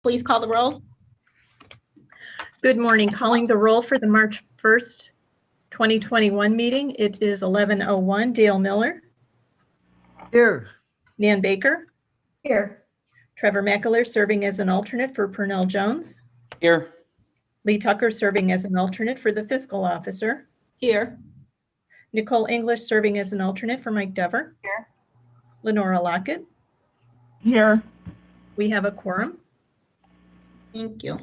please call the roll. Good morning. Calling the roll for the March 1st, 2021 meeting. It is 11:01. Dale Miller. Here. Nan Baker. Here. Trevor McAleer serving as an alternate for Purnell Jones. Here. Lee Tucker serving as an alternate for the fiscal officer. Here. Nicole English serving as an alternate for Mike Dever. Here. Lenora Lockett. Here. We have a quorum. Thank you.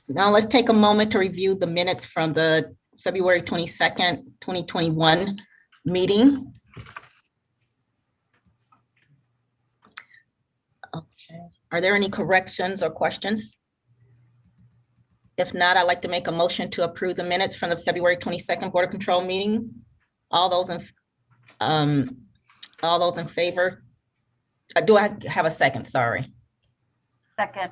Now let's take a moment to review the minutes from the February 22nd, 2021 meeting. Okay. Are there any corrections or questions? If not, I'd like to make a motion to approve the minutes from the February 22nd Board of Control meeting. All those in favor? Do I have a second? Sorry. Second.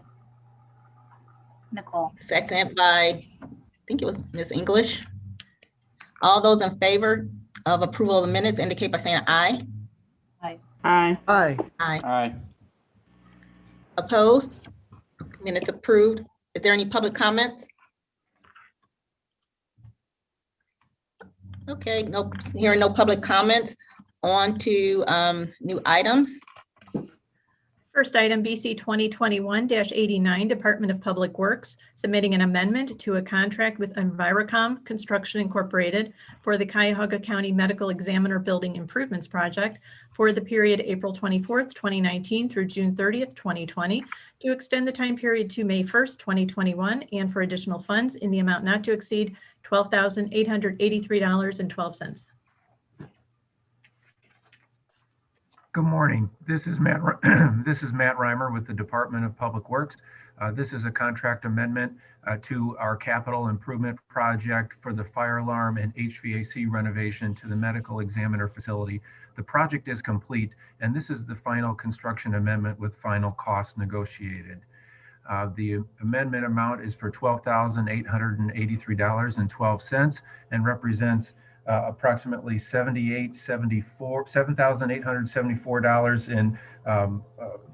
Nicole. Seconded by, I think it was Ms. English. All those in favor of approval of the minutes indicate by saying aye. Aye. Aye. Aye. Aye. Opposed? Minutes approved. Is there any public comments? Okay, no, hearing no public comments. On to new items. First item, BC 2021-89, Department of Public Works, submitting an amendment to a contract with Envirocom Construction Incorporated for the Cuyahoga County Medical Examiner Building Improvements Project for the period April 24th, 2019 through June 30th, 2020, to extend the time period to May 1st, 2021, and for additional funds in the amount not to exceed $12,883.12. Good morning. This is Matt Reimer with the Department of Public Works. This is a contract amendment to our capital improvement project for the fire alarm and HVAC renovation to the medical examiner facility. The project is complete, and this is the final construction amendment with final costs negotiated. The amendment amount is for $12,883.12 and represents approximately $7,874 in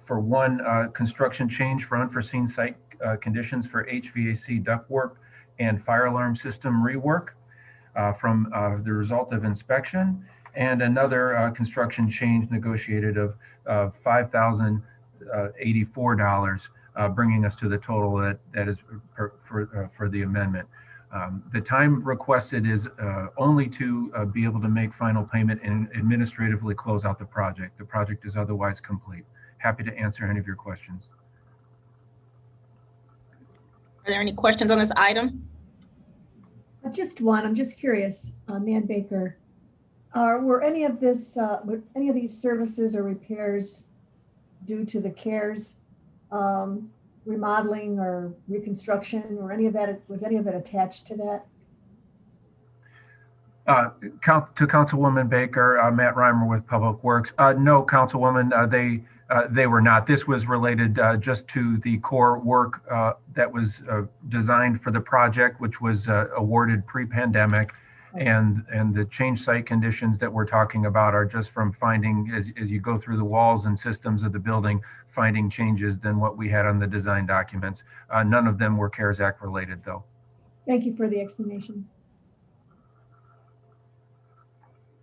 for one construction change for unforeseen site conditions for HVAC ductwork and fire alarm system rework from the result of inspection, and another construction change negotiated of $5,084, bringing us to the total that is for the amendment. The time requested is only to be able to make final payment and administratively close out the project. The project is otherwise complete. Happy to answer any of your questions. Are there any questions on this item? Just one. I'm just curious, Nan Baker. Were any of these services or repairs due to the CARES remodeling or reconstruction, or any of that? Was any of it attached to that? To Councilwoman Baker, Matt Reimer with Public Works. No, Councilwoman, they were not. This was related just to the core work that was designed for the project, which was awarded pre-pandemic. And the change site conditions that we're talking about are just from finding, as you go through the walls and systems of the building, finding changes than what we had on the design documents. None of them were CARES Act related, though. Thank you for the explanation.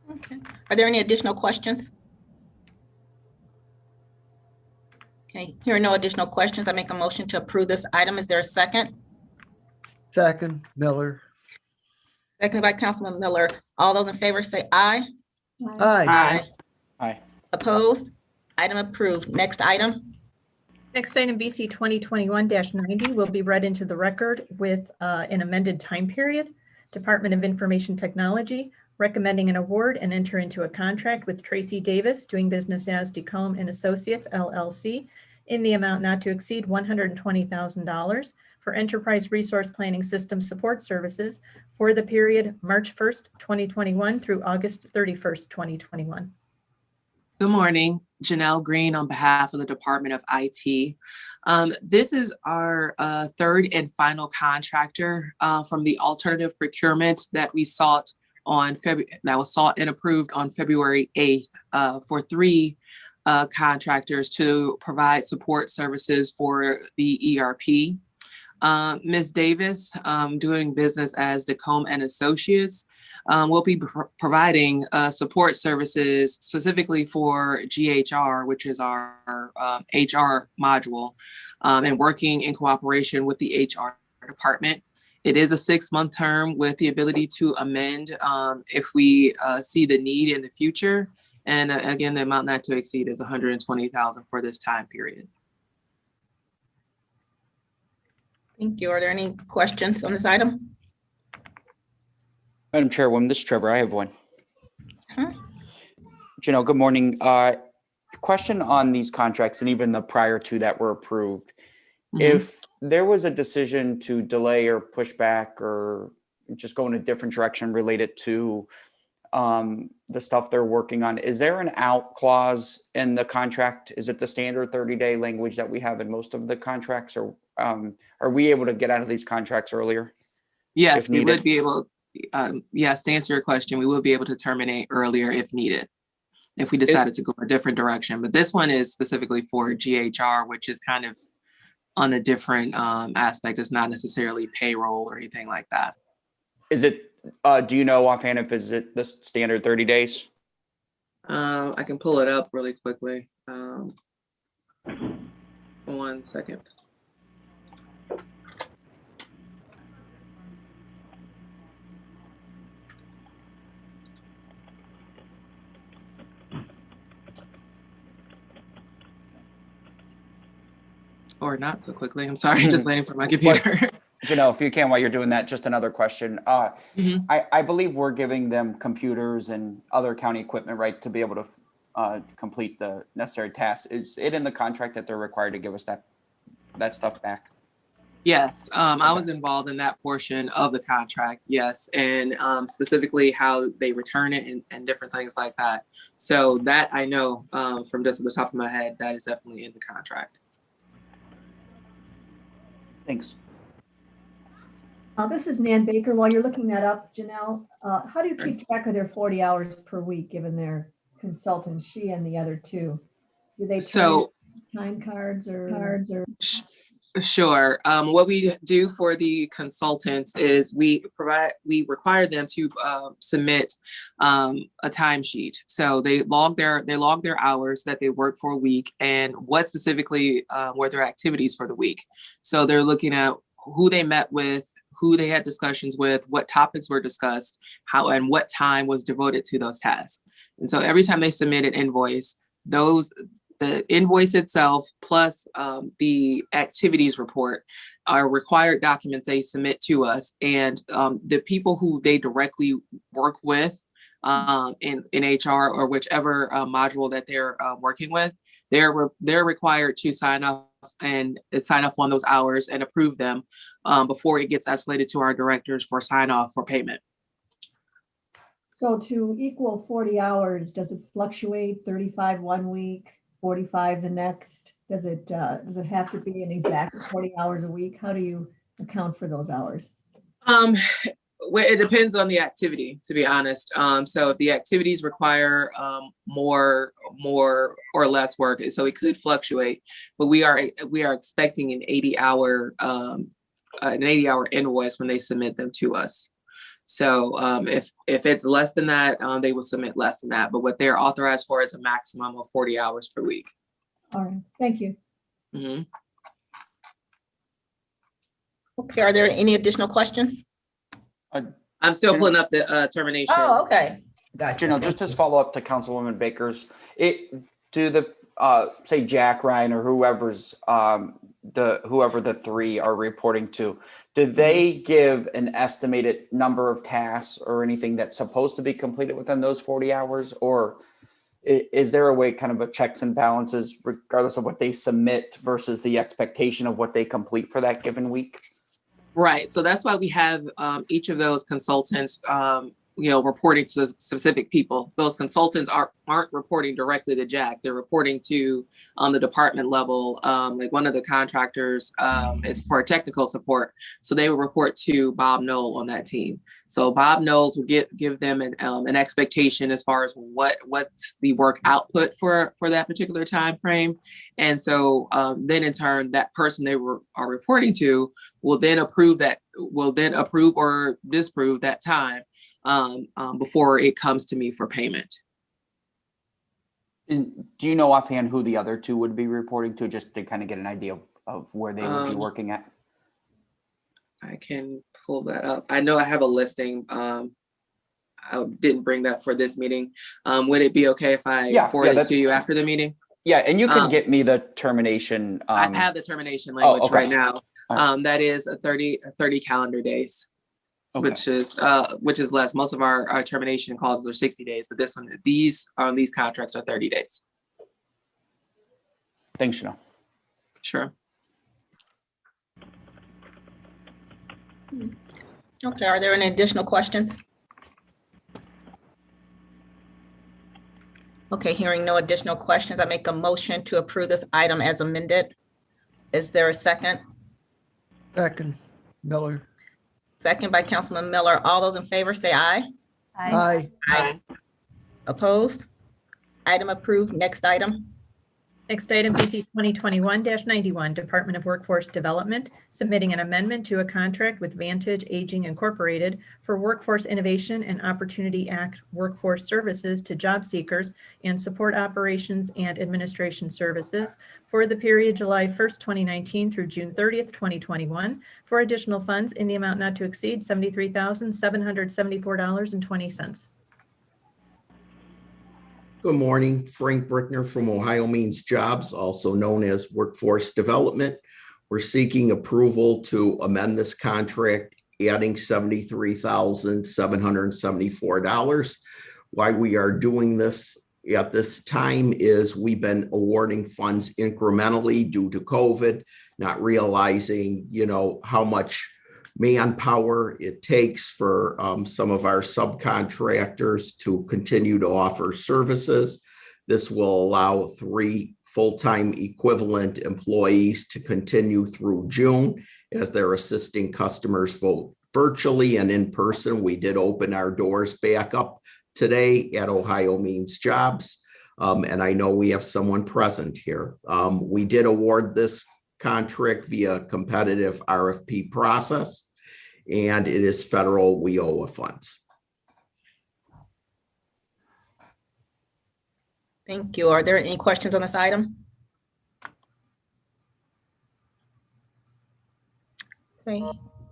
Okay. Are there any additional questions? Okay, hearing no additional questions, I make a motion to approve this item. Is there a second? Second, Miller. Seconded by Councilman Miller. All those in favor say aye. Aye. Aye. Opposed? Item approved. Next item. Next item, BC 2021-90, will be read into the record with an amended time period. Department of Information Technology recommending an award and enter into a contract with Tracy Davis, doing business as DeCombe and Associates, LLC, in the amount not to exceed $120,000 for enterprise resource planning system support services for the period March 1st, 2021 through August 31st, 2021. Good morning, Janelle Green on behalf of the Department of IT. This is our third and final contractor from the alternative procurement that we sought on that was sought and approved on February 8th for 3 contractors to provide support services for the ERP. Ms. Davis, doing business as DeCombe and Associates, will be providing support services specifically for GHR, which is our HR module, and working in cooperation with the HR department. It is a 6-month term with the ability to amend if we see the need in the future. And again, the amount not to exceed is $120,000 for this time period. Thank you. Are there any questions on this item? Madam Chairwoman, this is Trevor. I have one. Huh? Janelle, good morning. Question on these contracts and even the prior two that were approved. If there was a decision to delay or push back or just go in a different direction related to the stuff they're working on, is there an out clause in the contract? Is it the standard 30-day language that we have in most of the contracts, or are we able to get out of these contracts earlier? Yes, we would be able, yes, to answer your question, we will be able to terminate earlier if needed, if we decided to go a different direction. But this one is specifically for GHR, which is kind of on a different aspect. It's not necessarily payroll or anything like that. Is it, do you know offhand if is it the standard 30 days? I can pull it up really quickly. 1 second. Or not so quickly. I'm sorry, just waiting for my computer. Janelle, if you can, while you're doing that, just another question. I believe we're giving them computers and other county equipment, right, to be able to complete the necessary tasks. Is it in the contract that they're required to give us that stuff back? Yes, I was involved in that portion of the contract, yes, and specifically how they return it and different things like that. So that I know from just at the top of my head, that is definitely in the contract. Thanks. This is Nan Baker. While you're looking that up, Janelle, how do you keep track of their 40 hours per week, given their consultants, she and the other two? Do they time cards or? Sure. What we do for the consultants is we require them to submit a timesheet. So they log their hours that they work for a week and what specifically were their activities for the week. So they're looking at who they met with, who they had discussions with, what topics were discussed, how and what time was devoted to those tasks. And so every time they submit an invoice, the invoice itself plus the activities report are required documents they submit to us, and the people who they directly work with in HR or whichever module that they're working with, they're required to sign up on those hours and approve them before it gets escalated to our directors for sign off for payment. So to equal 40 hours, does it fluctuate? 35 1 week, 45 the next? Does it have to be an exact 40 hours a week? How do you account for those hours? Well, it depends on the activity, to be honest. So if the activities require more or less work, so it could fluctuate. But we are expecting an 80-hour invoice when they submit them to us. So if it's less than that, they will submit less than that. But what they're authorized for is a maximum of 40 hours per week. All right, thank you. Mm-hmm. Okay, are there any additional questions? I'm still pulling up the termination. Oh, okay. Gotcha. Janelle, just as follow up to Councilwoman Baker's, do the say Jack, Ryan, or whoever the three are reporting to, did they give an estimated number of tasks or anything that's supposed to be completed within those 40 hours? Or is there a way, kind of a checks and balances, regardless of what they submit versus the expectation of what they complete for that given week? Right. So that's why we have each of those consultants reporting to specific people. Those consultants aren't reporting directly to Jack. They're reporting to on the department level. Like one of the contractors is for technical support. So they will report to Bob Knoll on that team. So Bob Knowles will give them an expectation as far as what's the work output for that particular time frame. And so then in turn, that person they are reporting to will then approve or disapprove that time before it comes to me for payment. And do you know offhand who the other two would be reporting to, just to kind of get an idea of where they would be working at? I can pull that up. I know I have a listing. I didn't bring that for this meeting. Would it be okay if I forward it to you after the meeting? Yeah, and you can get me the termination. I have the termination language right now. Right. That is 30 calendar days. Okay. which is less. Most of our termination clauses are 60 days, but these contracts are 30 days. Thanks, Chanel. Sure. Okay, are there any additional questions? Okay, hearing no additional questions, I make a motion to approve this item as amended. Is there a second? Second, Miller. Second by Councilman Miller. All those in favor say aye. Aye. Aye. Opposed? Item approved. Next item. Next item, BC 2021-91, Department of Workforce Development, submitting an amendment to a contract with Vantage Aging Incorporated for Workforce Innovation and Opportunity Act Workforce Services to job seekers and support operations and administration services for the period July 1st, 2019 through June 30th, 2021, for additional funds in the amount not to exceed $73,774.20. Good morning, Frank Brickner from Ohio Means Jobs, also known as Workforce Development. We're seeking approval to amend this contract, adding $73,774. Why we are doing this at this time is we've been awarding funds incrementally due to COVID, not realizing, how much manpower it takes for some of our subcontractors to continue to offer services. This will allow 3 full-time equivalent employees to continue through June as they're assisting customers both virtually and in person. We did open our doors back up today at Ohio Means Jobs, and I know we have someone present here. We did award this contract via competitive RFP process, and it is federal WIOA funds. Thank you. Are there any questions on this item? Okay.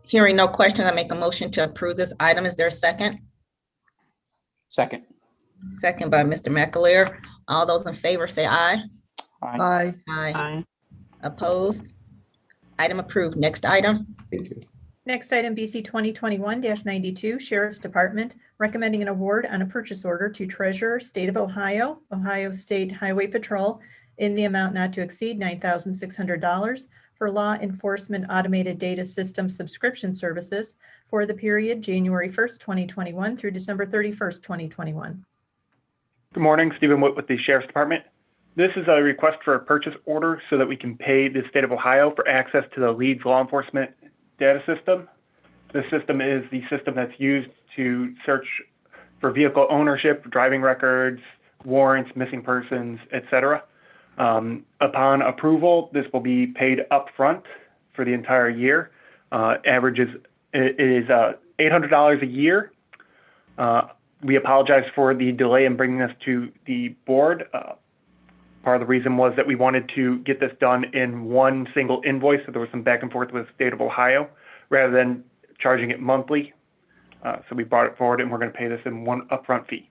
Hearing no questions, I make a motion to approve this item. Is there a second? Second. Second by Mr. McAleer. All those in favor say aye. Aye. Aye. Opposed? Item approved. Next item. Thank you. Next item, BC 2021-92, Sheriff's Department, recommending an award on a purchase order to Treasurer, State of Ohio, Ohio State Highway Patrol, in the amount not to exceed $9,600 for law enforcement automated data system subscription services for the period January 1st, 2021 through December 31st, 2021. Good morning, Stephen Witt with the Sheriff's Department. This is a request for a purchase order so that we can pay the state of Ohio for access to the LEADS law enforcement data system. This system is the system that's used to search for vehicle ownership, driving records, warrants, missing persons, etc. Upon approval, this will be paid upfront for the entire year. It is $800 a year. We apologize for the delay in bringing this to the board. Part of the reason was that we wanted to get this done in one single invoice, so there was some back and forth with the state of Ohio, rather than charging it monthly. So we brought it forward, and we're going to pay this in one upfront fee.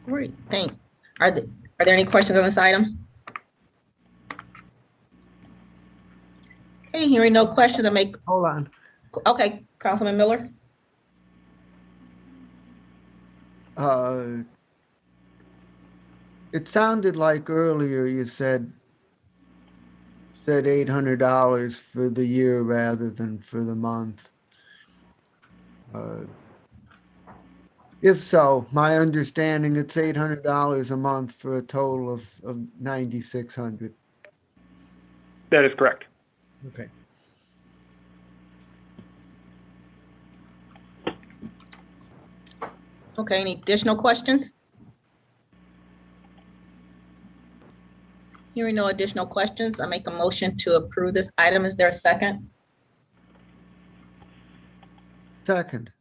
Great, thanks. Are there any questions on this item? Okay, hearing no questions, I make. Hold on. Okay, Councilman Miller. It sounded like earlier you said $800 for the year rather than for the month. If so, my understanding, it's $800 a month for a total of $9,600. That is correct. Okay. Okay, any additional questions? Hearing no additional questions, I make a motion to approve this item. Is there a second? Second.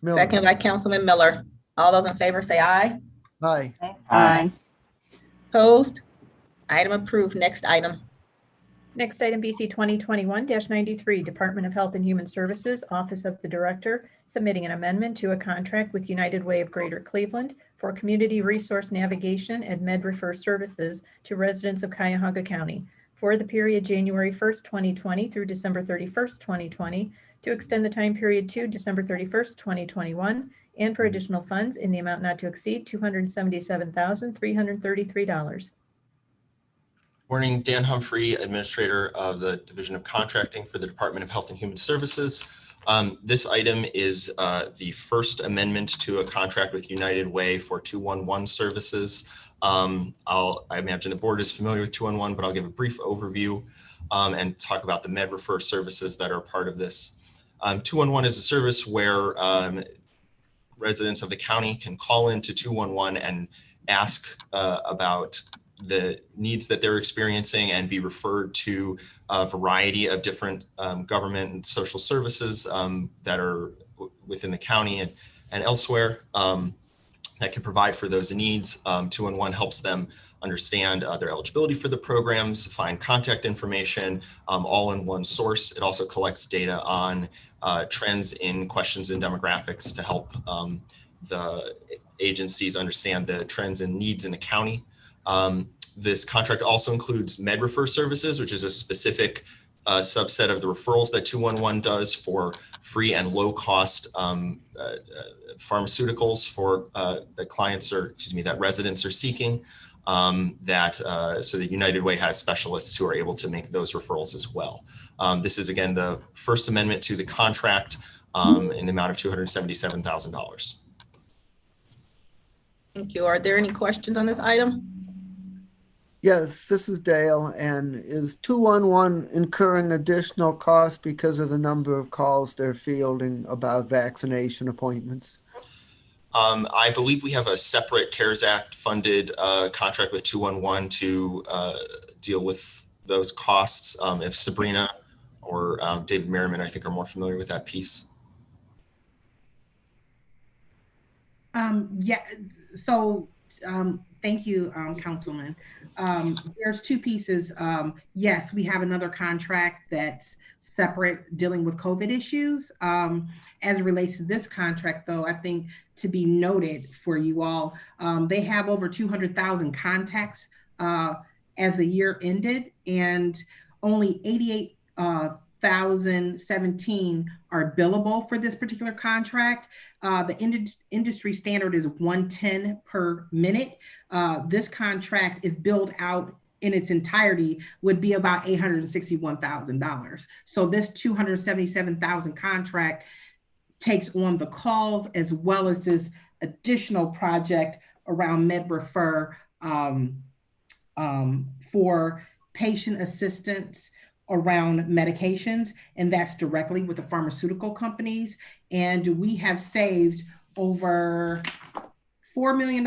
Miller. Second by Councilman Miller. All those in favor say aye. Aye. Aye. Opposed? Item approved. Next item. Next item, BC 2021-93, Department of Health and Human Services, Office of the Director, submitting an amendment to a contract with United Way of Greater Cleveland for community resource navigation and Referral Services to residents of Cuyahoga County for the period January 1st, 2020 through December 31st, 2020, to extend the time period to December 31st, 2021, and for additional funds in the amount not to exceed $277,333. Morning, Dan Humphrey, Administrator of the Division of Contracting for the Department of Health and Human Services. This item is the first amendment to a contract with United Way for 211 services. I imagine the board is familiar with 211, but I'll give a brief overview and talk about the Referral Services that are part of this. 211 is a service where residents of the county can call into 211 and ask about the needs that they're experiencing and be referred to a variety of different government and social services that are within the county and elsewhere that can provide for those needs. 211 helps them understand their eligibility for the programs, find contact information, all in one source. It also collects data on trends in questions and demographics to help the agencies understand the trends and needs in the county. This contract also includes Referral Services, which is a specific subset of the referrals that 211 does for free and low cost pharmaceuticals for that residents are seeking. So the United Way has specialists who are able to make those referrals as well. This is again the first amendment to the contract in the amount of $277,000. Thank you. Are there any questions on this item? Yes, this is Dale. And is 211 incurring additional costs because of the number of calls they're fielding about vaccination appointments? I believe we have a separate CARES Act funded contract with 211 to deal with those costs. If Sabrina or David Merriman, I think, are more familiar with that piece. Yeah, so thank you, Councilman. There's two pieces. Yes, we have another contract that's separate dealing with COVID issues. As it relates to this contract, though, I think to be noted for you all, they have over 200,000 contacts as the year ended, and only 88,017 are billable for this particular contract. The industry standard is 110 per minute. This contract, if billed out in its entirety, would be about $861,000. So this $277,000 contract takes on the calls as well as this additional project around MedRefer for patient assistance around medications, and that's directly with the pharmaceutical companies. And we have saved over $4 million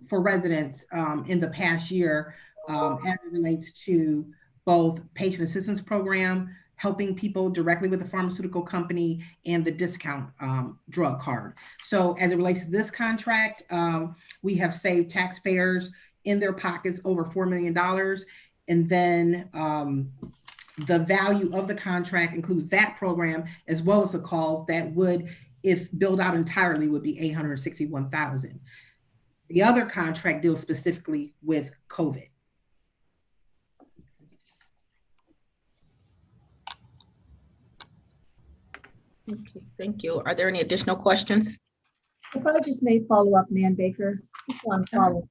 for residents in the past year as it relates to both patient assistance program, helping people directly with the pharmaceutical company, and the discount drug card. So as it relates to this contract, we have saved taxpayers in their pockets over $4 million. And then the value of the contract includes that program as well as the calls that would, if billed out entirely, would be $861,000. The other contract deals specifically with COVID. Okay, thank you. Are there any additional questions? If I just may follow up, Man Baker, just one follow.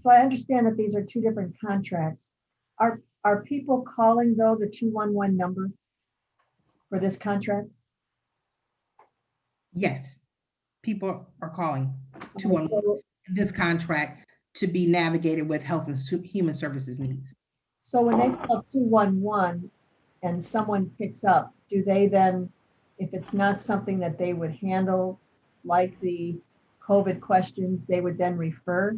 So I understand that these are two different contracts. Are people calling though the 211 number for this contract? Yes, people are calling Okay, 211 so- in this contract to be navigated with health and human services needs. So when they call 211 and someone picks up, do they then, if it's not something that they would handle, like the COVID questions, they would then refer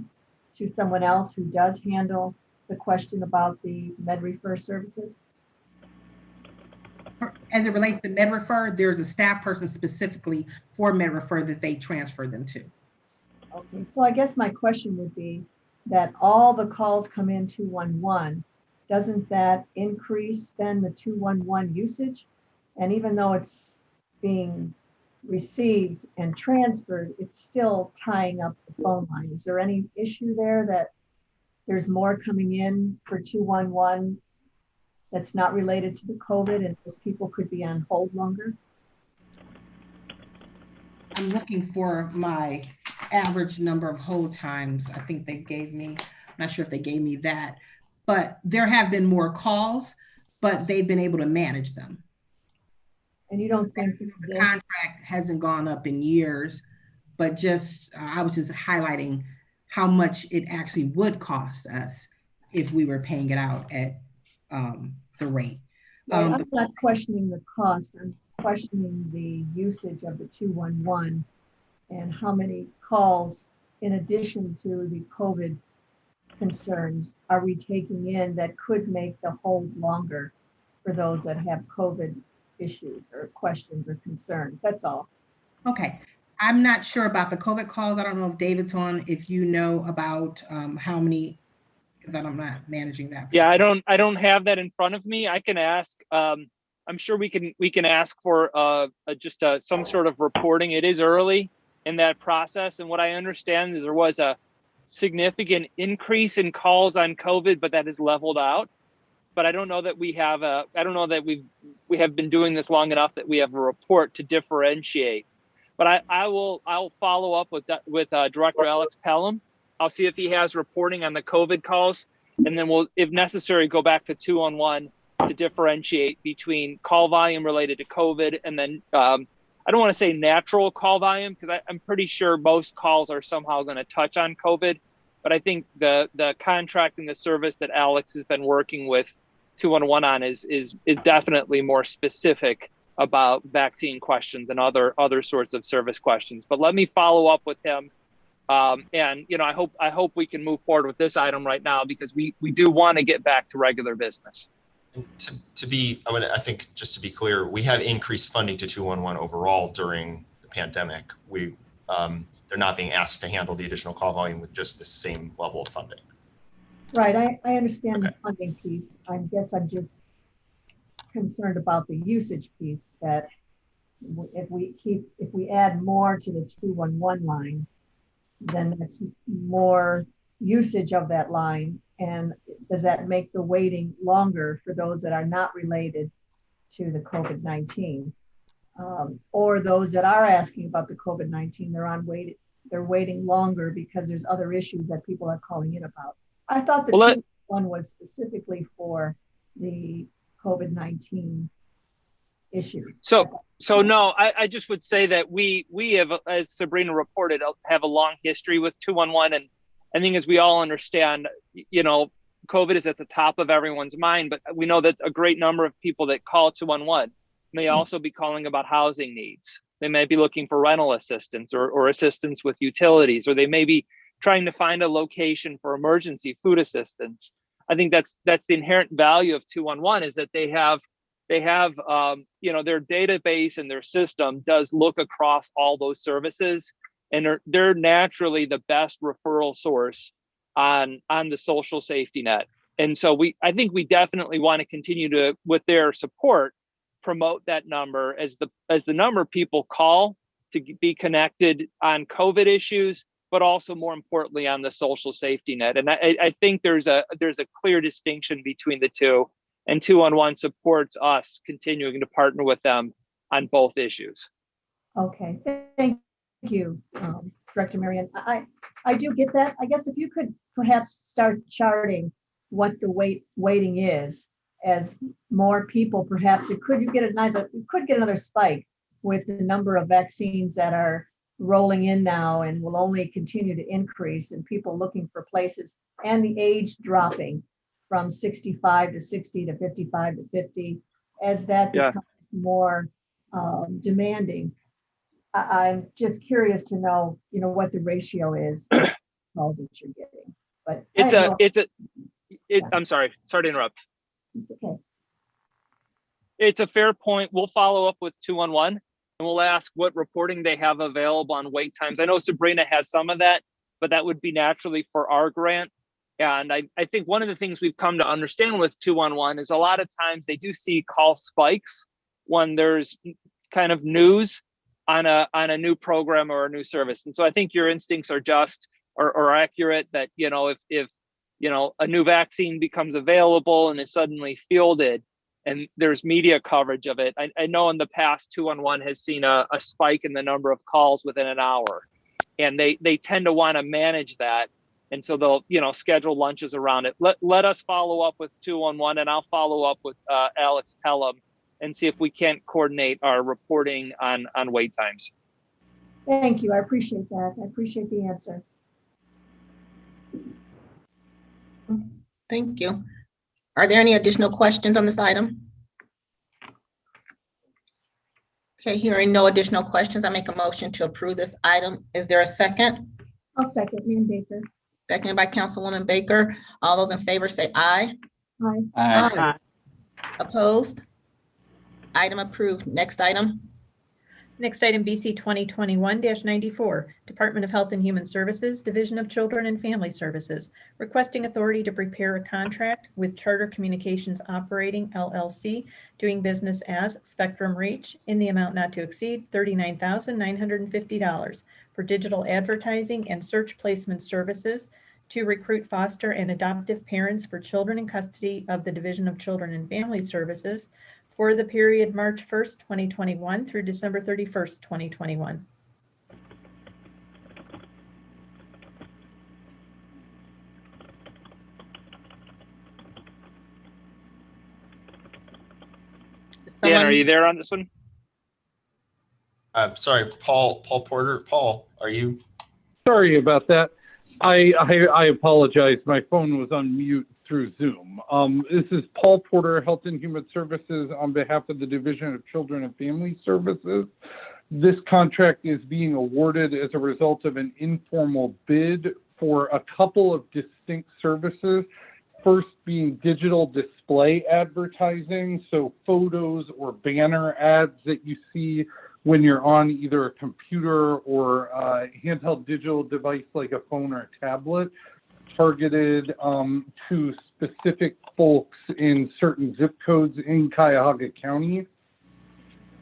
to someone else who does handle the question about the MedRefer services? As it relates to MedRefer, there's a staff person specifically for MedRefer that they transfer them to. Okay, so I guess my question would be that all the calls come in 211, doesn't that increase then the 211 usage? And even though it's being received and transferred, it's still tying up the phone line. Is there any issue there that there's more coming in for 211 that's not related to the COVID and those people could be on hold longer? I'm looking for my average number of hold times. I think they gave me, I'm not sure if they gave me that, but there have been more calls, but they've been able to manage them. And you don't think the contract hasn't gone up in years, but just, I was just highlighting how much it actually would cost us if we were paying it out at the rate. I'm not questioning the cost. I'm questioning the usage of the 211 and how many calls, in addition to the COVID concerns, are we taking in that could make the hold longer for those that have COVID issues or questions or concerns? That's all. Okay. I'm not sure about the COVID calls. I don't know if David's on, if you know about how many, that I'm not managing that. Yeah, I don't have that in front of me. I can ask. I'm sure we can ask for just some sort of reporting. It is early in that process, and what I understand is there was a significant increase in calls on COVID, but that is leveled out. But I don't know that we have I don't know that we have been doing this long enough that we have a report to differentiate. But I'll follow up with Director Alex Pelham. I'll see if he has reporting on the COVID calls, and then we'll, if necessary, go back to 211 to differentiate between call volume related to COVID and then I don't want to say natural call volume, because I'm pretty sure most calls are somehow going to touch on COVID. But I think the contract and the service that Alex has been working with 211 on is definitely more specific about vaccine questions and other sorts of service questions. But let me follow up with him. And I hope we can move forward with this item right now, because we do want to get back to regular business. And I think just to be clear, we have increased funding to 211 overall during the pandemic. They're not being asked to handle the additional call volume with just the same level of funding. Right, I understand the funding piece. I guess I'm just concerned about the usage piece, that if we add more to the 211 line, then that's more usage of that line. And does that make the waiting longer for those that are not related to the COVID-19? Or those that are asking about the COVID-19, they're waiting longer because there's other issues that people are calling in about. I thought the one was specifically for the COVID-19 issues. So no, I just would say that we have, as Sabrina reported, have a long history with 211. And I think, as we all understand, COVID is at the top of everyone's mind, but we know that a great number of people that call 211 may also be calling about housing needs. They may be looking for rental assistance or assistance with utilities, or they may be trying to find a location for emergency food assistance. I think that's the inherent value of 211, is that they have their database and their system does look across all those services, and they're naturally the best referral source on the social safety net. And so I think we definitely want to continue to, with their support, promote that number as the number of people call to be connected on COVID issues, but also more importantly on the social safety net. And I think there's a clear distinction between the two, and 211 supports us continuing to partner with them on both issues. Okay, thank you, Director Marion. I do get that. I guess if you could perhaps start charting what the waiting is, as more people, perhaps we could get another spike with the number of vaccines that are rolling in now and will only continue to increase, and people looking for places, and the age dropping from 65 to 60 to 55 to 50, as that Yeah. becomes more demanding. I'm just curious to know, what the ratio is of calls that you're getting. But I'm sorry to interrupt. It's okay. It's a fair point. We'll follow up with 211 and we'll ask what reporting they have available on wait times. I know Sabrina has some of that, but that would be naturally for our grant. And I think one of the things we've come to understand with 211 is a lot of times they do see call spikes when there's kind of news on a new program or a new service. And so I think your instincts are just or accurate that, if a new vaccine becomes available and is suddenly fielded, and there's media coverage of it. I know in the past 211 has seen a spike in the number of calls within an hour, and they tend to want to manage that. And so they'll, schedule lunches around it. Let us follow up with 211, and I'll follow up with Alex Pelham and see if we can't coordinate our reporting on wait times. Thank you. I appreciate that. I appreciate the answer. Thank you. Are there any additional questions on this item? Okay, hearing no additional questions, I make a motion to approve this item. Is there a second? I'll second, Nan Baker. Seconded by Councilwoman Baker. All those in favor say aye. Aye. Aye. Opposed? Item approved. Next item. Next item, BC 2021-94, Department of Health and Human Services, Division of Children and Family Services, requesting authority to prepare a contract with Charter Communications Operating, LLC, doing business as Spectrum Reach, in the amount not to exceed $39,950 for digital advertising and search placement services to recruit foster and adoptive parents for children in custody of the Division of Children and Family Services for the period March 1st, 2021 through December 31st, 2021. Dan, are you there on this one? Sorry, Paul Porter. Paul, are you? Sorry about that. I apologize. My phone was on mute through Zoom. This is Paul Porter, Health and Human Services, on behalf of the Division of Children and Family Services. This contract is being awarded as a result of an informal bid for a couple of distinct services. First being digital display advertising, so photos or banner ads that you see when you're on either a computer or a handheld digital device like a phone or a tablet, targeted to specific folks in certain zip codes in Cuyahoga County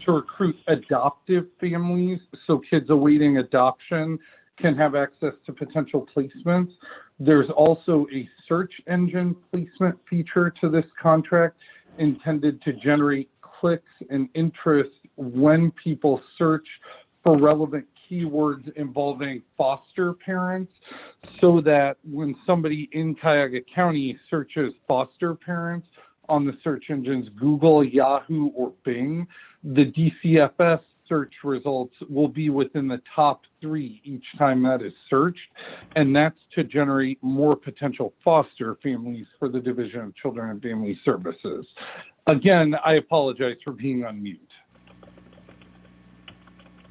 to recruit adoptive families, so kids awaiting adoption can have access to potential placements. There's also a search engine placement feature to this contract intended to generate clicks and interest when people search for relevant keywords involving foster parents, so that when somebody in Cuyahoga County searches foster parents on the search engines Google, Yahoo, or Bing, the DCFS search results will be within the top 3 each time that is searched, and that's to generate more potential foster families for the Division of Children and Family Services. Again, I apologize for being on mute.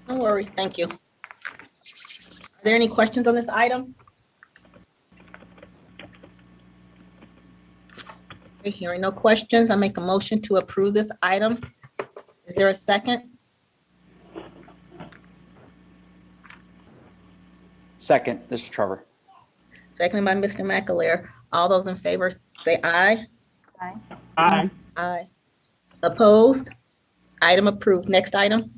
No worries, thank you. Are there any questions on this item? Okay, hearing no questions, I make a motion to approve this item. Is there a second? Second, this is Trevor. Seconded by Mr. McAleer. All those in favor say aye. Aye. Aye. Aye. Opposed? Item approved. Next item.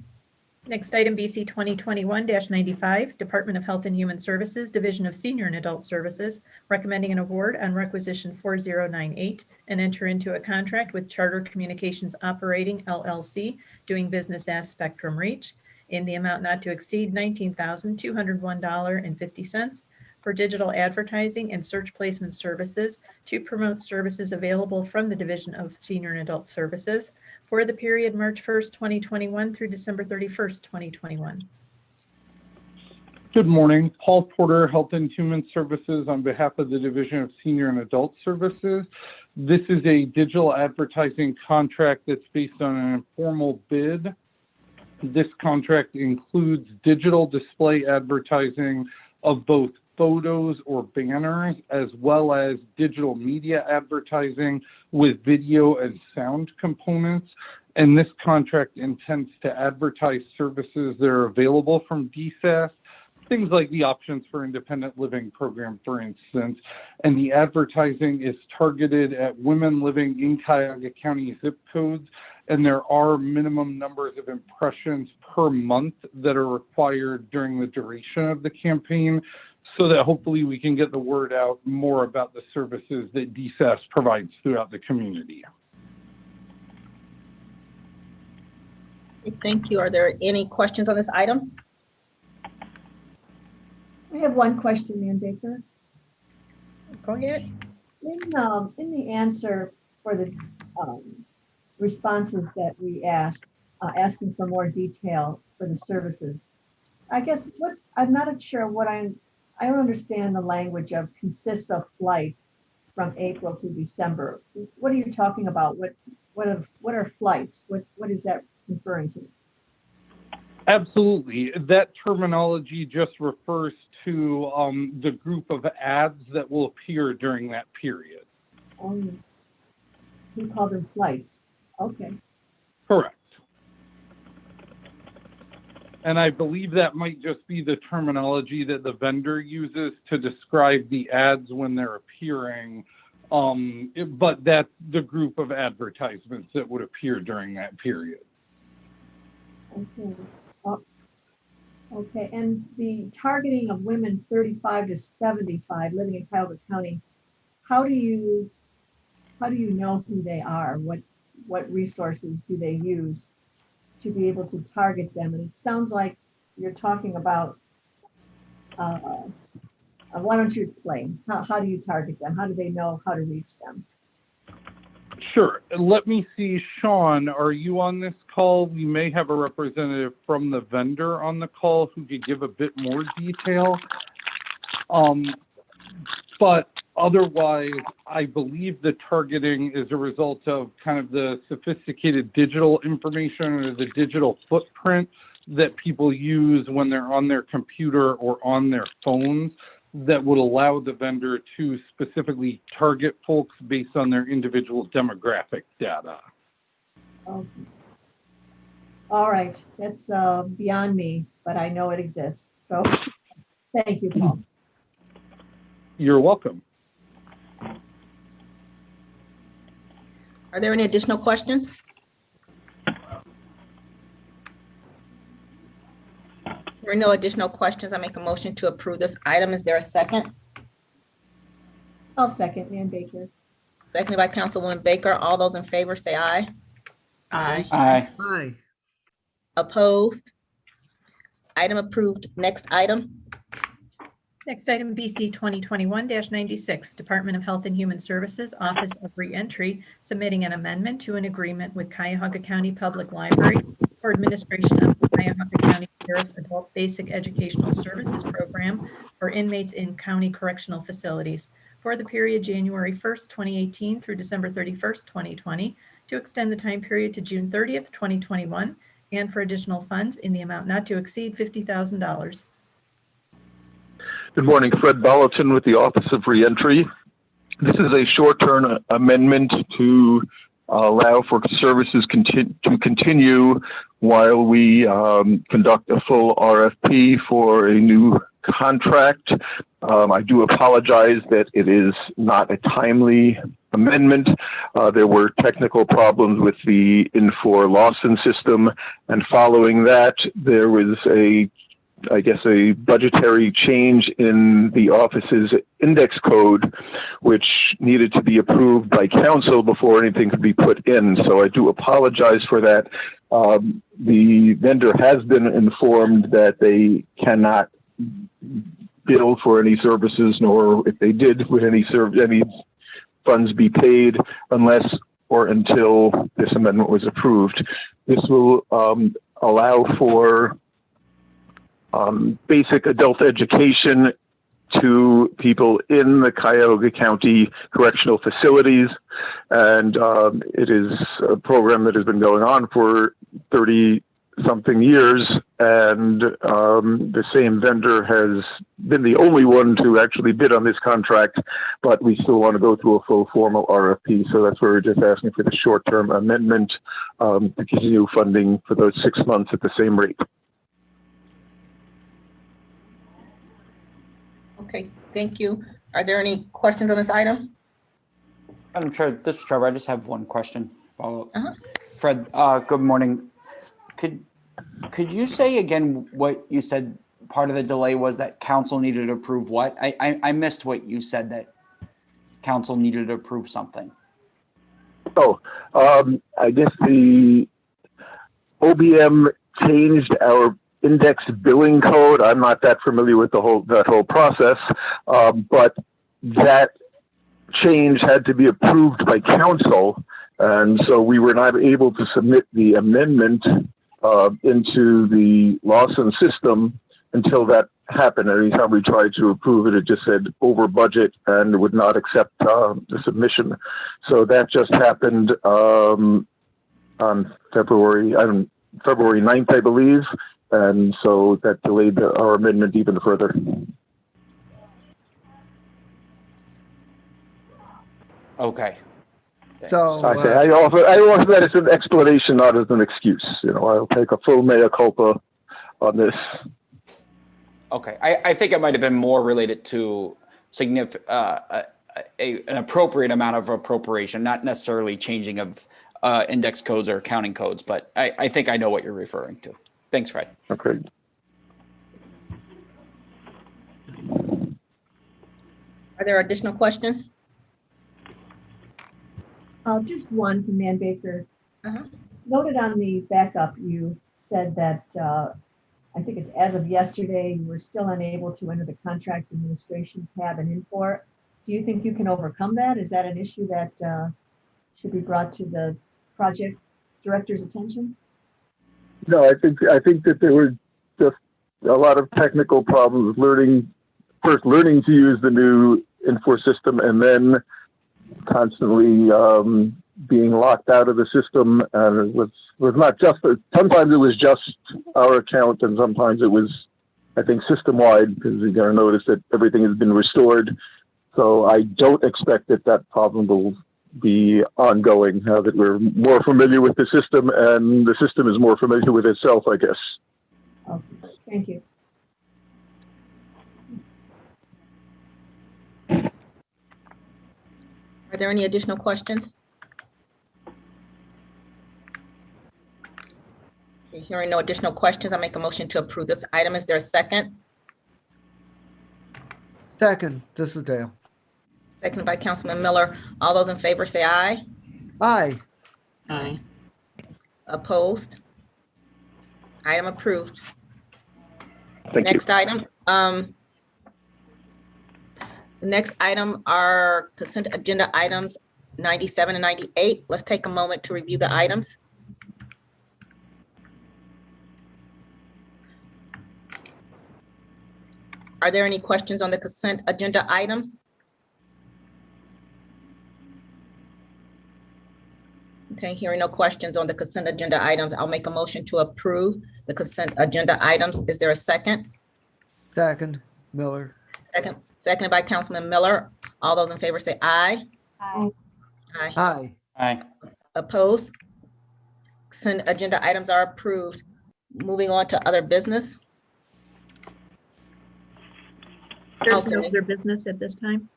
Next item, BC 2021-95, Department of Health and Human Services, Division of Senior and Adult Services, recommending an award on requisition 4098 and enter into a contract with Charter Communications Operating, LLC, doing business as Spectrum Reach, in the amount not to exceed $19,201.50 for digital advertising and search placement services to promote services available from the Division of Senior and Adult Services for the period March 1st, 2021 through December 31st, 2021. Good morning. Paul Porter, Health and Human Services on behalf of the Division of Senior and Adult Services. This is a digital advertising contract that's based on an informal bid. This contract includes digital display advertising of both photos or banners, as well as digital media advertising with video and sound components. And this contract intends to advertise services that are available from DSAS, things like the Options for Independent Living program, for instance. And the advertising is targeted at women living in Cuyahoga County zip codes. And there are minimum numbers of impressions per month that are required during the duration of the campaign, so that hopefully we can get the word out more about the services that DSAS provides throughout the community. Thank you. Are there any questions on this item? I have one question, Ann Baker. Go ahead. In the answer for the responses that we asked, asking for more detail for the services, I guess I'm not sure what I don't understand the language of consists of flights from April to December. What are you talking about? What are flights? What is that referring to? Absolutely. That terminology just refers to the group of ads that will appear during that period. You call them flights. Okay. Correct. And I believe that might just be the terminology that the vendor uses to describe the ads when they're appearing. But that's the group of advertisements that would appear during that period. Okay. Okay. And the targeting of women 35 to 75 living in Cuyahoga County, how do you know who they are? What resources do they use to be able to target them? And it sounds like you're talking about, why don't you explain? How do you target them? How do they know how to reach them? Sure. Let me see. Sean, are you on this call? We may have a representative from the vendor on the call who could give a bit more detail. But otherwise, I believe the targeting is a result of kind of the sophisticated digital information or the digital footprint that people use when they're on their computer or on their phones that would allow the vendor to specifically target folks based on their individual demographic data. Okay. All right. That's beyond me, but I know it exists. So thank you, Paul. You're welcome. Are there any additional questions? There are no additional questions. I make a motion to approve this item. Is there a second? I'll second, Ann Baker. Seconded by Councilwoman Baker. All those in favor say aye. Aye. Aye. Aye. Opposed? Item approved. Next item. Next item, BC 2021-96, Department of Health and Human Services, Office of Reentry, submitting an amendment to an agreement with Cuyahoga County Public Library for administration of the Cuyahoga County Sheriff's Adult Basic Educational Services Program for inmates in county correctional facilities for the period January 1st, 2018 through December 31st, 2020, to extend the time period to June 30th, 2021, and for additional funds in the amount not to exceed $50,000. Good morning, Fred Bolleton with the Office of Reentry. This is a short-term amendment to allow for services to continue while we conduct a full RFP for a new contract. I do apologize that it is not a timely amendment. There were technical problems with the Infor Lawson system, and following that, there was a budgetary change in the office's index code, which needed to be approved by council before anything could be put in. So I do apologize for that. The vendor has been informed that they cannot bill for any services, nor if they did, would any funds be paid unless or until this amendment was approved. This will allow for basic adult education to people in the Cuyahoga County correctional facilities. And it is a program that has been going on for 30-something years. And the same vendor has been the only one to actually bid on this contract, but we still want to go through a full formal RFP. So that's where we're just asking for the short-term amendment to continue funding for those 6 months at the same rate. Okay, thank you. Are there any questions on this item? Madam Chair, this is Trevor. I just have one question. Follow up. Uh-huh. Fred, good morning. Could you say again what you said? Part of the delay was that council needed to approve what? I missed what you said, that council needed to approve something. Oh, I guess the OBM changed our index billing code. I'm not that familiar with that whole process, but that change had to be approved by council, and so we were not able to submit the amendment into the Lawson system until that happened. Anytime we tried to approve it, it just said over budget and would not accept the submission. So that just happened on February 9th, I believe. And so that delayed our amendment even further. Okay. So I offer that as an explanation, not as an excuse. You know, I'll take a full mea culpa on this. Okay, I think it might have been more related to an appropriate amount of appropriation, not necessarily changing of index codes or accounting codes, but I think I know what you're referring to. Thanks, Fred. Okay. Are there additional questions? Just one from Man Baker. Uh-huh. Noted on the backup, you said that I think it's as of yesterday, you were still unable to enter the contract administration tab and import. Do you think you can overcome that? Is that an issue that should be brought to the project director's attention? No, I think that there were just a lot of technical problems learning to use the new Infor system, and then constantly being locked out of the system. And it was not just, sometimes it was just our account, and sometimes it was, I think, system-wide, because you're going to notice that everything has been restored. So I don't expect that problem will be ongoing now that we're more familiar with the system, and the system is more familiar with itself, I guess. Okay, thank you. Are there any additional questions? Okay, hearing no additional questions, I make a motion to approve this item. Is there a second? second, this is Dale. Seconded by Councilman Miller. All those in favor say aye. Aye. Aye. Opposed? Item approved. Thank you. Next item. The next item are consent agenda items 97 and 98. Let's take a moment to review the items. Are there any questions on the consent agenda items? Okay, hearing no questions on the consent agenda items, I'll make a motion to approve the consent agenda items. Is there a second? Second, Miller. Seconded by Councilman Miller. All those in favor say aye. Aye. Aye. Aye. Aye. Opposed? Consent agenda items are approved. Moving on to other business. There's no Okay. other business at this time.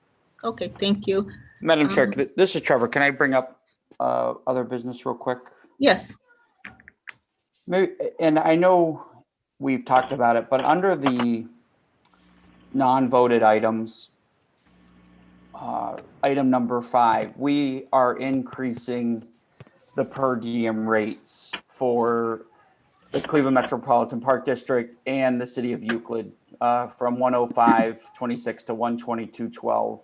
Okay, thank you. Madam Chair, this is Trevor. Can I bring up other business real quick? Yes. Maybe, and I know we've talked about it, but under the non-voted items, item number 5, we are increasing the per diem rates for the Cleveland Metropolitan Park District and the city of Euclid from 105.26 to 122.12.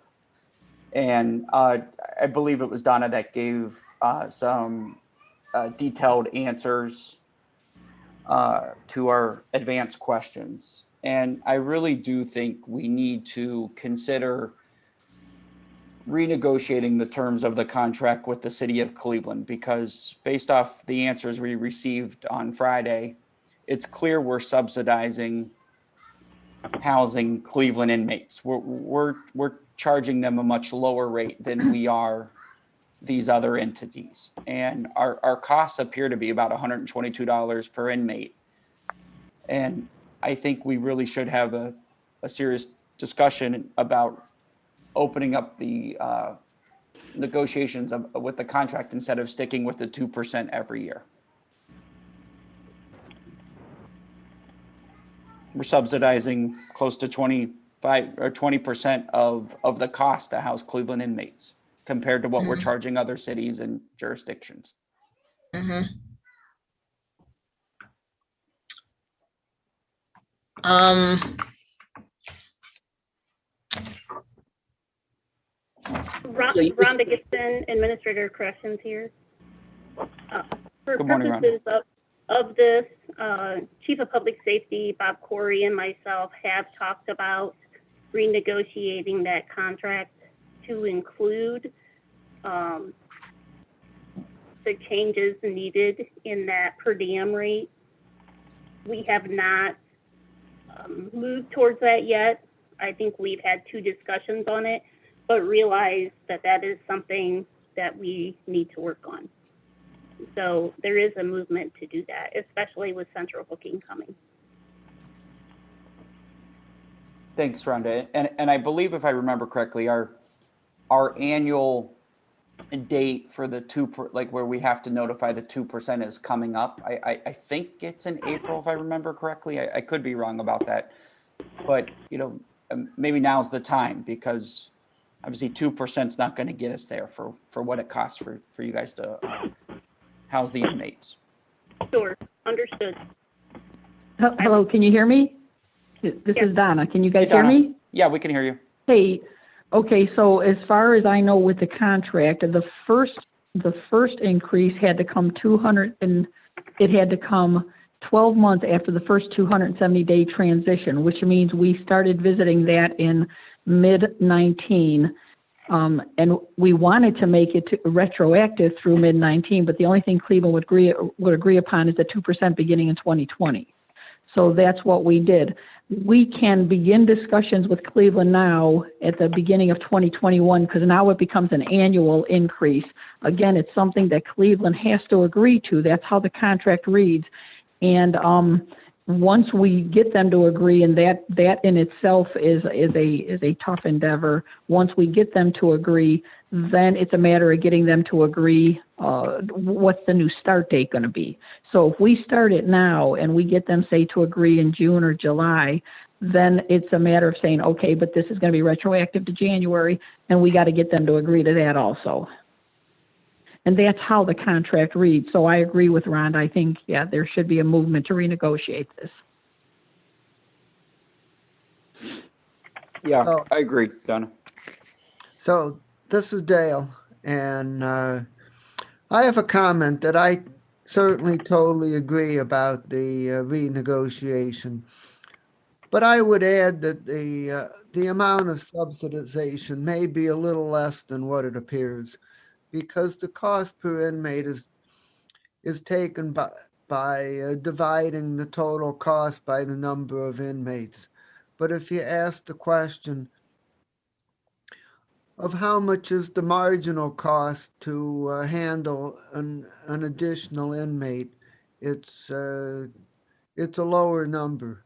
And I believe it was Donna that gave some detailed answers to our advanced questions. And I really do think we need to consider renegotiating the terms of the contract with the city of Cleveland, because based off the answers we received on Friday, it's clear we're subsidizing housing Cleveland inmates. We're charging them a much lower rate than we are these other entities. And our costs appear to be about $122 per inmate. And I think we really should have a serious discussion about opening up the negotiations with the contract instead of sticking with the 2% every year. We're subsidizing close to 25 or 20% of the cost to house Cleveland inmates compared to what we're charging other cities and jurisdictions. Rhonda Gibson, Administrator Corrections here. For Good morning, purposes of this, Chief of Public Safety, Bob Corey, and myself have talked about renegotiating that contract to include the changes needed in that per diem rate. We have not moved towards that yet. I think we've had 2 discussions on it, but realize that that is something that we need to work on. So there is a movement to do that, especially with central booking coming. Thanks, Rhonda. And I believe, if I remember correctly, our annual date for the where we have to notify the 2% is coming up. I think it's in April, if I remember correctly. I could be wrong about that, but maybe now's the time, because obviously 2% is not going to get us there for what it costs for you guys to house the inmates. Sure, understood. Hello, can you hear me? This is Donna. Can you guys hear me? Yeah, we can hear you. Hey, okay, so as far as I know with the contract, the first increase had to come 12 months after the first 270-day transition, which means we started visiting that in mid-19. And we wanted to make it retroactive through mid-19, but the only thing Cleveland would agree upon is the 2% beginning in 2020. So that's what we did. We can begin discussions with Cleveland now at the beginning of 2021, because now it becomes an annual increase. Again, it's something that Cleveland has to agree to. That's how the contract reads. And once we get them to agree, and that in itself is a tough endeavor. Once we get them to agree, then it's a matter of getting them to agree what's the new start date going to be. So if we start it now and we get them, say, to agree in June or July, then it's a matter of saying, okay, but this is going to be retroactive to January, and we got to get them to agree to that also. And that's how the contract reads. So I agree with Rhonda. I think, yeah, there should be a movement to renegotiate this. Yeah, I agree, Donna. So this is Dale, and I have a comment that I certainly totally agree about the renegotiation. But I would add that the amount of subsidization may be a little less than what it appears, because the cost per inmate is taken by dividing the total cost by the number of inmates. But if you ask the question of how much is the marginal cost to handle an additional inmate, it's a lower number.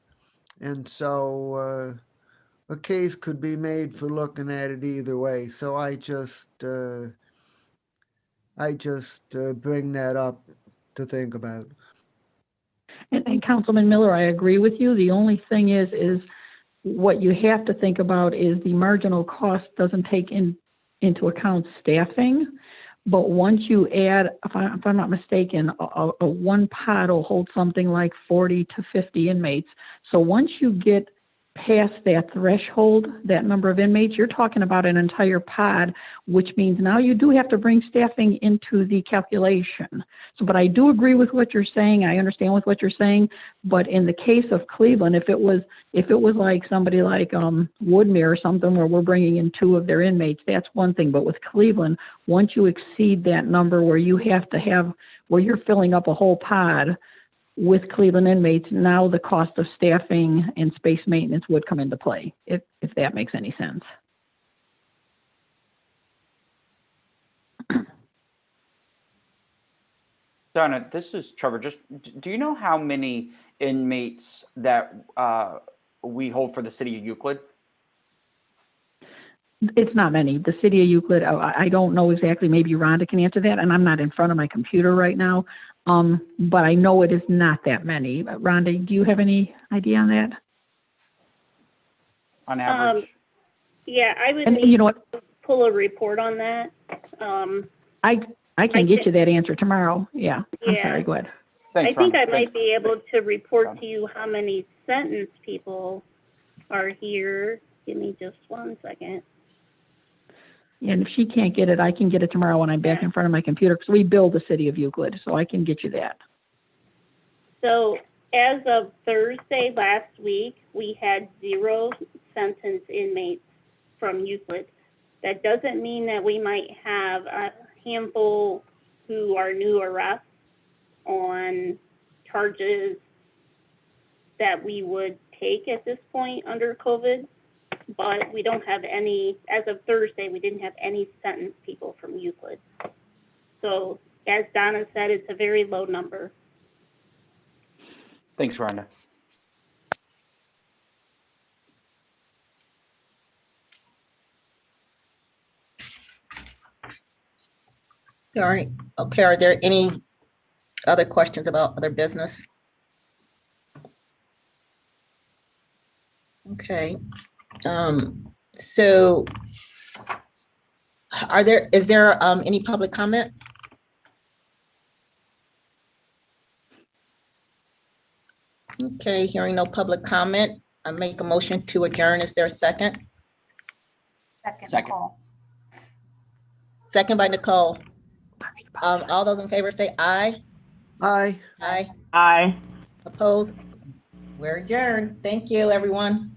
And so a case could be made for looking at it either way. So I just bring that up to think about. And Councilman Miller, I agree with you. The only thing is what you have to think about is the marginal cost doesn't take into account staffing. But once you add, if I'm not mistaken, a one pod will hold something like 40 to 50 inmates. So once you get past that threshold, that number of inmates, you're talking about an entire pod, which means now you do have to bring staffing into the calculation. So, but I do agree with what you're saying. I understand with what you're saying. But in the case of Cleveland, if it was like somebody like Woodmere or something where we're bringing in 2 of their inmates, that's one thing. But with Cleveland, once you exceed that number where you have to have, where you're filling up a whole pod with Cleveland inmates, now the cost of staffing and space maintenance would come into play, if that makes any sense. Donna, this is Trevor. Just, do you know how many inmates that we hold for the city of Euclid? It's not many. The city of Euclid, I don't know exactly. Maybe Rhonda can answer that, and I'm not in front of my computer right now. But I know it is not that many. Rhonda, do you have any idea on that? On average? Yeah, I would And need you know what? to pull a report on that. I can get you that answer tomorrow. Yeah. I'm Yeah. sorry, go ahead. Thanks, I think Rhonda. I might be able to report to you how many sentenced people are here. Give me just 1 second. And if she can't get it, I can get it tomorrow when I'm back in front of my computer, because we bill the city of Euclid, so I can get you that. So as of Thursday last week, we had 0 sentenced inmates from Euclid. That doesn't mean that we might have a handful who are new arrests on charges that we would take at this point under COVID. But we don't have any, as of Thursday, we didn't have any sentenced people from Euclid. So as Donna said, it's a very low number. Thanks, Rhonda. All right. Okay, are there any other questions about other business? Okay. So is there any public comment? Okay, hearing no public comment, I make a motion to adjourn. Is there a second? Second. Nicole. Second by Nicole. All those in favor say aye. Aye. Aye. Aye. Opposed? We're adjourned. Thank you, everyone.